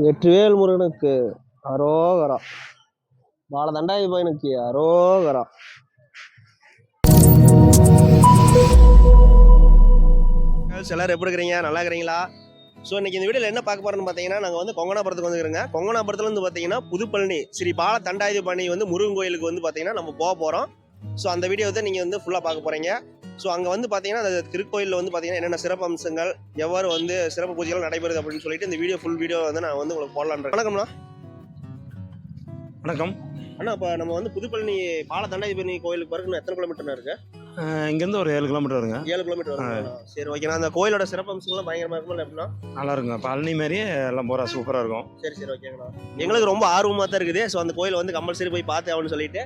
வெற்றிவேல் முருகனுக்கு அரோகரா. பாலதண்டாயி பையனுக்கு அரோகரா. எல்லாரும் எப்படி இருக்கிறீங்க? நல்லா இருக்கிறீங்களா? ஸோ இன்னைக்கு இந்த வீடியோவில் என்ன பார்க்க போறோம்னு பார்த்தீங்கன்னா, நாங்கள் வந்து கொங்கனாபுரத்துக்கு வந்துருங்க. கொங்கனாபுரத்துல வந்து பார்த்தீங்கன்னா புதுப்பழனி ஸ்ரீ பால தண்டாயுதபாணி வந்து முருகன் கோயிலுக்கு வந்து பார்த்தீங்கன்னா நம்ம போக போகிறோம். ஸோ அந்த வீடியோ வந்து நீங்கள் வந்து ஃபுல்லாக பார்க்க போகிறீங்க. ஸோ அங்கே வந்து பார்த்தீங்கன்னா அந்த திருக்கோயிலில் வந்து பார்த்தீங்கன்னா என்னென்ன சிறப்பு அம்சங்கள், எவ்வாறு வந்து சிறப்பு பூஜைகள் நடைபெறுது அப்படின்னு சொல்லிட்டு இந்த வீடியோ ஃபுல் வீடியோ வந்து நான் வந்து உங்களுக்கு போடலான். வணக்கம்ண்ணா. வணக்கம் அண்ணா. இப்போ நம்ம வந்து புதுப்பழனி பால தண்டாயுதபாணி கோயிலுக்கு பிறகு எத்தனை கிலோமீட்டர் இருக்கு? இங்கேருந்து ஒரு 7 கிலோமீட்டர் வருங்க. 7 கிலோமீட்டர் வருங்க. சரி, ஓகேண்ணா. அந்த கோயிலோட சிறப்பு அம்சங்கள்லாம் பயங்கரமாக இருக்குமா எப்படின்னா? நல்லா இருக்குங்க. பழனி மாதிரியே எல்லாம் போகிறா சூப்பராக இருக்கும். சரி சரி, ஓகேங்கண்ணா. எங்களுக்கு ரொம்ப ஆர்வமாக தான் இருக்குது. ஸோ அந்த கோயில் வந்து கம்பல்சரி போய் பார்த்து ஆகணும்னு சொல்லிட்டு,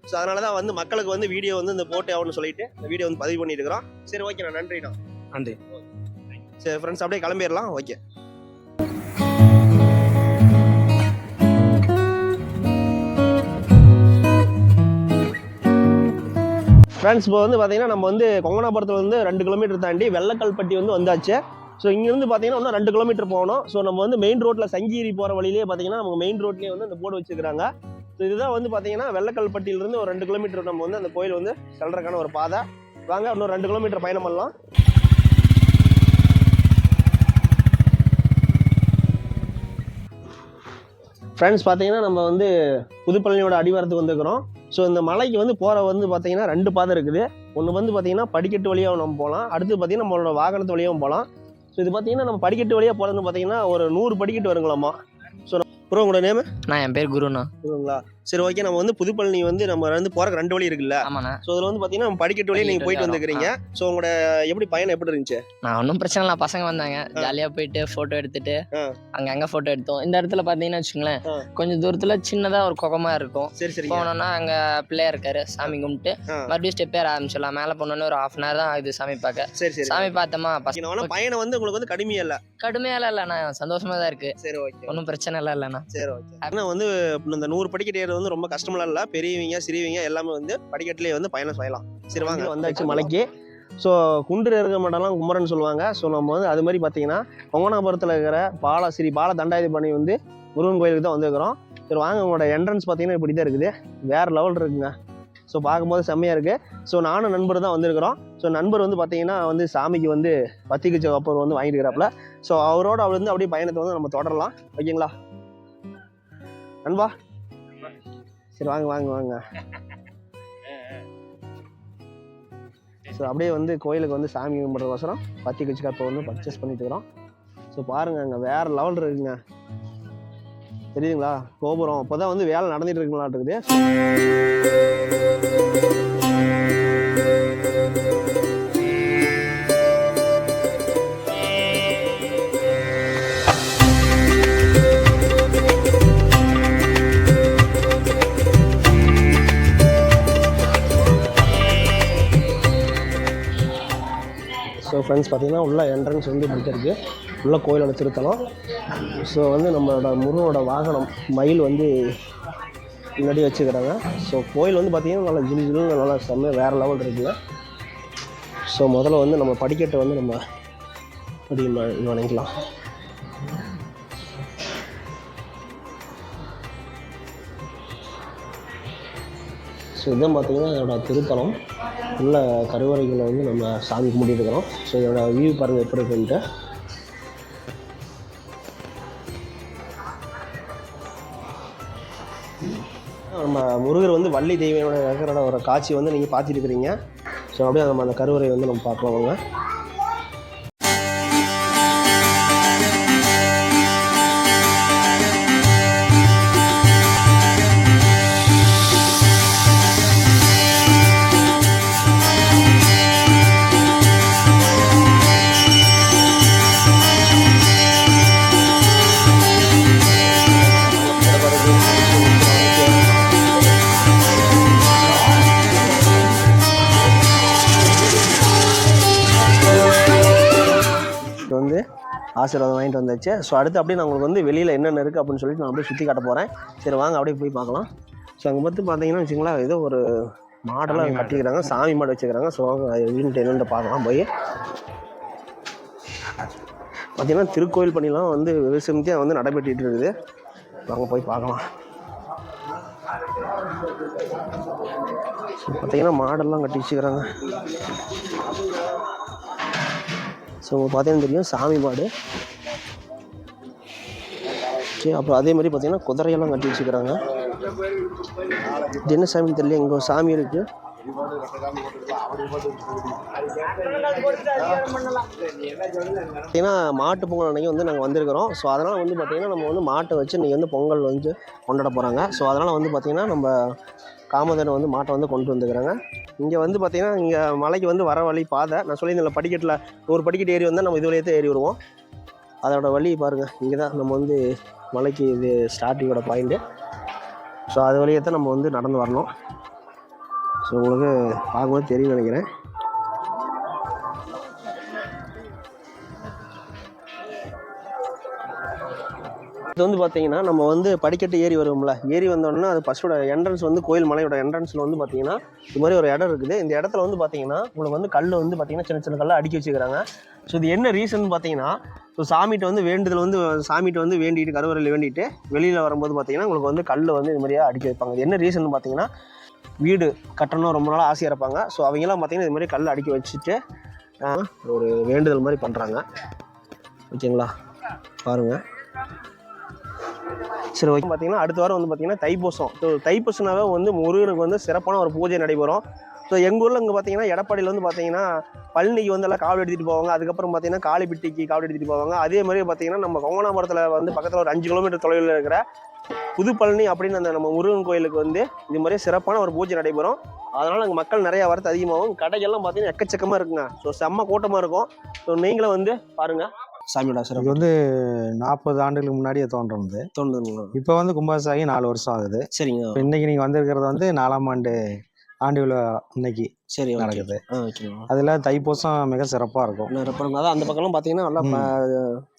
ஸோ அதனால தான் வந்து மக்களுக்கு வந்து வீடியோ வந்து இந்த போட்டு ஆகணும்னு சொல்லிட்டு இந்த வீடியோ வந்து பதிவு பண்ணிட்டு இருக்கிறோம். சரி, ஓகேண்ணா. நன்றிண்ணா. நன்றி. சரி ஃப்ரெண்ட்ஸ், அப்படியே கிளம்பிடலாம். ஓகே ஃப்ரெண்ட்ஸ், இப்போ வந்து பார்த்தீங்கன்னா நம்ம வந்து கொங்கனாபுரத்தில் வந்து 2 கிலோமீட்டர் தாண்டி வெள்ளக்கல்பட்டி வந்து வந்தாச்சு. ஸோ இங்கேருந்து பார்த்தீங்கன்னா இன்னும் 2 கிலோமீட்டர் போகணும். ஸோ நம்ம வந்து மெயின் ரோட்டில் சங்ககிரி போகிற வழியிலே பார்த்தீங்கன்னா நம்ம மெயின் ரோட்லேயே வந்து அந்த போர்டு வச்சுக்கிறாங்க. ஸோ இதுதான் வந்து பார்த்தீங்கன்னா வெள்ளக்கல்பட்டியிலிருந்து ஒரு 2 கிலோமீட்டர் நம்ம வந்து அந்த கோயில் வந்து செல்றதுக்கான ஒரு பாதை. வாங்க இன்னும் 2 கிலோமீட்டர் பயணம் பண்ணலாம். ஃப்ரெண்ட்ஸ், பார்த்தீங்கன்னா நம்ம வந்து புதுப்பழனியோட அடிவாரத்துக்கு வந்துருக்கிறோம். ஸோ இந்த மலைக்கு வந்து போகிற வந்து பார்த்தீங்கன்னா 2 பாதை இருக்குது. ஒன்று வந்து பார்த்தீங்கன்னா படிக்கட்டு வழியாக நம்ம போகலாம், அடுத்து பார்த்தீங்கன்னா நம்மளோட வாகனத்து வழியாகவும் போகலாம். ஸோ இது பார்த்தீங்கன்னா நம்ம படிக்கட்டு வழியாக போகிறதுன்னு பார்த்தீங்கன்னா ஒரு 100 படிக்கட்டு வருங்களாமா. ஸோ ப்ரோ, உங்களோட நேம்? நான் என் பேர் குருண்ணா. குருங்களா? சரி, ஓகே. நம்ம வந்து புதுப்பழனி வந்து நம்ம வந்து போகிறக்கு 2 வழி இருக்குல்ல? ஆமாண்ணா. ஸோ அதில் வந்து பார்த்தீங்கன்னா நம்ம படிக்கட்டு வழியை நீங்கள் போயிட்டு வந்துக்கிறீங்க. ஸோ உங்களோட எப்படி பயணம் எப்படி இருந்துச்சு? நான் ஒன்றும் பிரச்சனை இல்லை, பசங்க வந்தாங்க, ஜாலியாக போயிட்டு ஃபோட்டோ எடுத்துட்டு அங்கே ஃபோட்டோ எடுத்தோம். இந்த இடத்துல பார்த்தீங்கன்னா வச்சுங்களேன், கொஞ்சம் தூரத்தில் சின்னதாக ஒரு குகமாக இருக்கும். சரி சரி. போனோன்னா அங்கே பிள்ளையா இருக்காரு, சாமி கும்பிட்டு மறுபடியும் ஸ்டெப் ஏற ஆரம்பிச்சிடலாம். மேலே போனோன்னு ஒரு 1/2 hour தான் ஆகுது சாமி பார்க்க. சரி சரி. சாமி பார்த்தோமா பசங்க. பயணம் வந்து உங்களுக்கு வந்து கடுமையா இல்லை? கடுமையால இல்லைண்ணா, சந்தோஷமா தான் இருக்கு. சரி, ஓகே. ஒன்றும் பிரச்சனை இல்லை இல்லைண்ணா. சரி, ஓகே. ஆனால் வந்து இந்த 100 படிக்கட்டு ஏறது வந்து ரொம்ப கஷ்டமெல்லாம் இல்லை. பெரியவங்க சிறியவங்க எல்லாமே வந்து படிக்கட்டுலேயே வந்து பயணம் செய்யலாம். சரி, வாங்க வந்தாச்சு மலைக்கு. ஸோ குன்று இருக்க மாட்டெல்லாம் குமரன் சொல்லுவாங்க. ஸோ நம்ம வந்து அது மாதிரி பார்த்தீங்கன்னா கொங்கனாபுரத்தில் இருக்கிற ஸ்ரீ பால தண்டாயுதபாணி வந்து முருகன் கோயிலுக்கு தான் வந்துருக்கிறோம். சரி வாங்க. உங்களோட என்ட்ரன்ஸ் பார்த்தீங்கன்னா இப்படி தான் இருக்குது. வேறு லெவல் இருக்குங்க. ஸோ பார்க்கும்போது செம்மையாக இருக்குது. ஸோ நானும் நண்பர் தான் வந்திருக்கிறோம். ஸோ நண்பர் வந்து பார்த்தீங்கன்னா வந்து சாமிக்கு வந்து பத்திக்குச்ச கப்பர் வந்து வாங்கிட்டு இருக்கிறாப்புல. ஸோ அவரோட அவர் வந்து அப்படியே பயணத்தை வந்து நம்ம தொடரலாம். ஓகேங்களா நண்பா? சரி, வாங்க வாங்க வாங்க. ஸோ அப்படியே வந்து கோயிலுக்கு வந்து சாமி கும்பிட்றதுக்கோசரம் பத்தி குச்சி கப்பை வந்து பர்ச்சேஸ் பண்ணிட்டு இருக்கிறோம். ஸோ பாருங்க, அங்கே வேற லெவல் இருக்குங்க. தெரியுதுங்களா கோபுரம்? அப்போதான் வந்து வேலை நடந்துட்டு இருக்குங்களாட்டு இருக்குது. ஸோ ஃப்ரெண்ட்ஸ், பார்த்தீங்கன்னா உள்ள என்ட்ரன்ஸ் வந்து இப்படி இருக்குது. உள்ள கோயிலோட திருத்தலம். ஸோ வந்து நம்மளோட முருகனோட வாகனம் மயில் வந்து முன்னாடி வச்சுக்கிறாங்க. ஸோ கோயில் வந்து பார்த்திங்கன்னா நல்லா ஜிலு ஜிலுன்னு நல்லா செம்ம வேறு லெவல் இருக்குங்க. ஸோ முதல்ல வந்து நம்ம படிக்கட்டை வந்து நம்ம அப்படி வணங்கிக்கலாம். ஸோ இதான் பார்த்திங்கன்னா இதோட திருத்தலம். உள்ள கருவறைகளை வந்து நம்ம சாமி கும்பிட்டு இருக்கிறோம். ஸோ இதோட வியூ பாருங்கள் எப்படி இருக்குன்ட்டு. நம்ம முருகர் வந்து வள்ளி தெய்வனோட இருக்கிற ஒரு காட்சி வந்து நீங்கள் பார்த்துட்டு இருக்கிறீங்க. ஸோ அப்படியே நம்ம அந்த கருவறை வந்து நம்ம பார்க்கலாம். வந்து ஆசீர்வாதம் வாங்கிட்டு வந்தாச்சு. ஸோ அடுத்து அப்படியே நான் உங்களுக்கு வந்து வெளியில் என்னென்ன இருக்குது அப்படின்னு சொல்லிட்டு நான் அப்படியே சுற்றி காட்ட போகிறேன். சரி வாங்க அப்படியே போய் பார்க்கலாம். ஸோ அங்கே பார்த்து பார்த்தீங்கன்னா வச்சுங்களேன், ஏதோ ஒரு மாடெல்லாம் கட்டிக்கிறாங்க, சாமி மாடு வச்சுக்கிறாங்க. ஸோ வீட்டு என்னென்னு பார்க்கலாம் போய். பார்த்தீங்கன்னா திருக்கோயில் பணிலாம் வந்து விமர்சனத்தையும் வந்து நடைபெற்றுட்டு இருக்குது. வாங்க போய் பார்க்கலாம். பார்த்தீங்கன்னா மாடெல்லாம் கட்டி வச்சுக்கிறாங்க. ஸோ பார்த்தீங்கன்னா தெரியும் சாமி மாடு. சரி, அப்புறம் அதே மாதிரி பார்த்தீங்கன்னா குதிரையெல்லாம் கட்டி வச்சுக்கிறாங்க. இது என்ன சாமி தெரியல, இங்கே ஒரு சாமி இருக்குது. பார்த்தீங்கன்னா மாட்டு பொங்கல் அன்றைக்கி வந்து நாங்கள் வந்திருக்கிறோம். ஸோ அதனால் வந்து பார்த்திங்கன்னா நம்ம வந்து மாட்டை வச்சு இன்றைக்கி வந்து பொங்கல் வந்து கொண்டாட போகிறாங்க. ஸோ அதனால் வந்து பார்த்திங்கன்னா நம்ம காமதேனு வந்து மாட்டை வந்து கொண்டு வந்துக்கிறாங்க. இங்கே வந்து பார்த்திங்கன்னா இங்கே மலைக்கு வந்து வர வழி பாதை நான் சொல்லியிருந்தேன். படிக்கட்டில் ஒரு படிக்கட்டு ஏறி வந்தால் நம்ம இது வழியே தான் ஏறி வருவோம். அதோட வழி பாருங்கள், இங்கே தான் நம்ம வந்து மலைக்கு இது ஸ்டார்டிங்கோட பாயிண்ட்டு. ஸோ அது வழியே தான் நம்ம வந்து நடந்து வரணும். ஸோ உங்களுக்கு பார்க்கும்போது தெரியும் நினைக்கிறேன். இது வந்து பார்த்தீங்கன்னா நம்ம வந்து படிக்கட்டு ஏறி வருவோம்ல, ஏறி வந்தோடனே அது ஃபஸ்ட்டோட என்ட்ரன்ஸ் வந்து கோயில் மலையோட என்ட்ரன்ஸில் வந்து பார்த்தீங்கன்னா இது மாதிரி ஒரு இடம் இருக்குது. இந்த இடத்துல வந்து பார்த்தீங்கன்னா உங்களுக்கு வந்து கல் வந்து பார்த்தீங்கன்னா சின்ன சின்ன கல்லை அடுக்கி வச்சுக்கிறாங்க. ஸோ இது என்ன ரீசன் பார்த்தீங்கன்னா, ஸோ சாமிகிட்ட வந்து வேண்டுதல் வந்து சாமிகிட்ட வந்து வேண்டிட்டு கருவறையில் வேண்டிட்டு வெளியில் வரும்போது பார்த்தீங்கன்னா உங்களுக்கு வந்து கல் வந்து இது மாதிரியாக அடுக்கி வைப்பாங்க. இது என்ன ரீசன் பார்த்தீங்கன்னா, வீடு கட்டணும் ரொம்ப நாளாக ஆசையாக இருப்பாங்க. ஸோ அவங்கெல்லாம் பார்த்தீங்கன்னா இது மாதிரி கல் அடுக்கி வச்சுட்டு ஒரு வேண்டுதல் மாதிரி பண்ணுறாங்க. ஓகேங்களா, பாருங்கள். சரி, ஓகே. பார்த்தீங்கன்னா அடுத்த வாரம் வந்து பார்த்தீங்கன்னா தைப்பூசம். ஸோ தைப்பூசனாவே வந்து முருகனுக்கு வந்து சிறப்பான ஒரு பூஜை நடைபெறும். ஸோ எங்கள் ஊரில் இங்கே பார்த்தீங்கன்னா எடப்பாடியில் வந்து பார்த்தீங்கன்னா பழனிக்கு வந்து எல்லாம் காவடி எடுத்துகிட்டு போவாங்க. அதுக்கப்புறம் பார்த்தீங்கன்னா காளிப்பிட்டிக்கு காவடி எடுத்துகிட்டு போவாங்க. அதே மாதிரி பார்த்தீங்கன்னா நம்ம கொங்கனாபுரத்தில் வந்து பக்கத்தில் ஒரு 5 கிலோமீட்டர் தொலைவில் இருக்கிற புது பழனி அப்படின்னு அந்த நம்ம முருகன் கோயிலுக்கு வந்து இது மாதிரி சிறப்பான ஒரு பூஜை நடைபெறும். அதனால் அங்கே மக்கள் நிறையா வரது அதிகமாகும். கடைகள்லாம் பார்த்தீங்கன்னா எக்கச்சக்கமாக இருக்குங்க. ஸோ செம்ம கூட்டமாக இருக்கும். ஸோ நீங்களும் வந்து பாருங்கள். சாமியோட சிறப்பு இது வந்து 40 ஆண்டுகளுக்கு முன்னாடியே தோன்றுனது. இப்போ வந்து கும்பாசாகி 4 வருஷம் ஆகுது. சரிங்க. இப்போ இன்னைக்கு நீங்கள் வந்திருக்கிறது வந்து 4ஆம் ஆண்டு விழா இன்னைக்கு சரி நடக்குது. ஓகேங்க. அதில் தைப்பூசம் மிக சிறப்பாக இருக்கும். அதான் அந்த பக்கம்லாம் பார்த்தீங்கன்னா நல்லா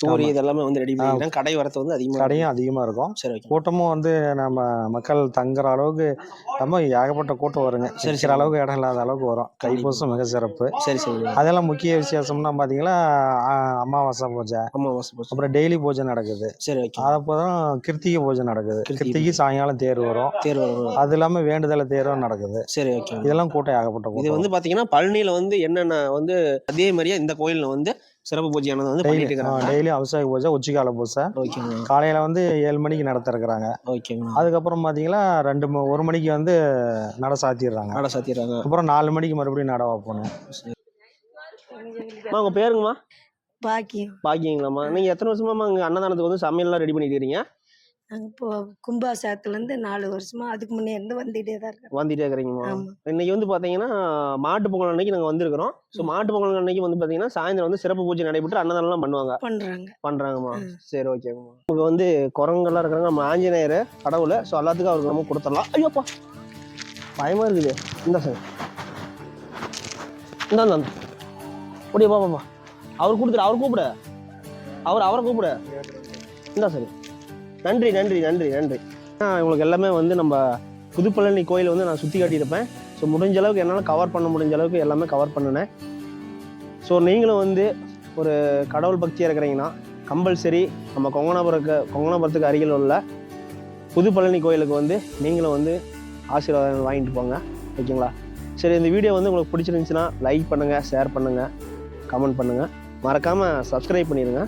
தூரி இதெல்லாமே வந்து ரெடி பண்ணிக்கிறாங்க. கடை வரத்து வந்து கடையும் அதிகமாக இருக்கும். சரி, கூட்டமும் வந்து நம்ம மக்கள் தங்குற அளவுக்கு ரொம்ப ஏகப்பட்ட கூட்டம் வருங்க. சிரிக்கிற அளவுக்கு இடம் இல்லாத அளவுக்கு வரும். தைப்பூசம் மிக சிறப்பு. சரி சரி. அதெல்லாம் முக்கிய விசேஷம்னா பார்த்தீங்கன்னா அமாவாசை பூஜை, அப்புறம் டெய்லி பூஜை நடக்குது. சரி, அப்புறம் கிருத்திகை பூஜை நடக்குது. கிருத்திகை சாயங்காலம் தேர் வரும். அது இல்லாமல் வேண்டுதல தேரும் நடக்குது. சரி, ஓகே. இதெல்லாம் கூட்டம் ஏகப்பட்ட. இது வந்து பார்த்தீங்கன்னா பழனியில் வந்து என்னென்ன வந்து அதே மாதிரியே இந்த கோயிலில் வந்து சிறப்பு பூஜையானது வந்து பண்ணிட்டு இருக்காங்க. டெய்லி அபிஷேக பூஜை, உச்சிக்கால பூஜை. ஓகேங்க. காலையில் வந்து 7 மணிக்கு நடத்த இருக்கிறாங்க. ஓகேங்க. அதுக்கப்புறம் பார்த்தீங்கன்னா 1 மணிக்கு வந்து நட சாத்திடுறாங்க. அப்புறம் 4 மணிக்கு மறுபடியும் நட வைப்போம். உங்கள் பேருங்கம்மா? பாக்கியம். பாக்கியங்களாம்மா. நீங்கள் எத்தனை வருஷமாம்மா இங்கே அன்னதானத்துக்கு வந்து சமையல்லாம் ரெடி பண்ணிட்டு இருக்கீங்க? நாங்கள் இப்போ கும்பாசத்துலேருந்து 4 வருஷமா அதுக்கு முன்னே இருந்து வந்துட்டே தான் இருக்கோம். வந்துட்டே இருக்கிறீங்கம்மா. இன்னைக்கு வந்து பார்த்தீங்கன்னா மாட்டு பொங்கல் அன்னைக்கு நாங்கள் வந்திருக்கிறோம். ஸோ மாட்டு பொங்கல் அன்னைக்கு வந்து பார்த்தீங்கன்னா சாயந்தரம் வந்து சிறப்பு பூஜை நடைபெற்று அன்னதானம்லாம் பண்ணுறாங்கம்மா. சரி, ஓகேங்கம்மா. உங்களுக்கு வந்து குரங்கெல்லாம் இருக்கிறாங்க. நம்ம ஆஞ்சநேயர் கடவுள். ஸோ எல்லாத்துக்கும் அவருக்கு நம்ம கொடுத்துடலாம். ஐயோப்பா பயமாக இருக்குது. இந்த சார் இந்த அப்படியே பாப்பா அவர் கொடுத்துரு. அவர் கூப்பிடு. அவரை கூப்பிடு. இந்த சரி. நன்றி நன்றி நன்றி நன்றி. உங்களுக்கு எல்லாமே வந்து நம்ம புதுப்பழனி கோயில் வந்து நான் சுற்றி காட்டியிருப்பேன். ஸோ முடிஞ்ச அளவுக்கு என்னால் கவர் பண்ண முடிஞ்ச அளவுக்கு எல்லாமே கவர் பண்ணினேன். ஸோ நீங்களும் வந்து ஒரு கடவுள் பக்தியாக இருக்கிறீங்கன்னா கம்பல்சரி நம்ம கொங்கனாபுரத்துக்கு அருகில் உள்ள புதுப்பழனி கோயிலுக்கு வந்து நீங்களும் வந்து ஆசீர்வாதம் வாங்கிட்டு போங்க. ஓகேங்களா? சரி, இந்த வீடியோ வந்து உங்களுக்கு பிடிச்சிருந்துச்சுன்னா லைக் பண்ணுங்கள், ஷேர் பண்ணுங்கள், கமெண்ட் பண்ணுங்கள். மறக்காமல் சப்ஸ்கிரைப் பண்ணிடுங்க.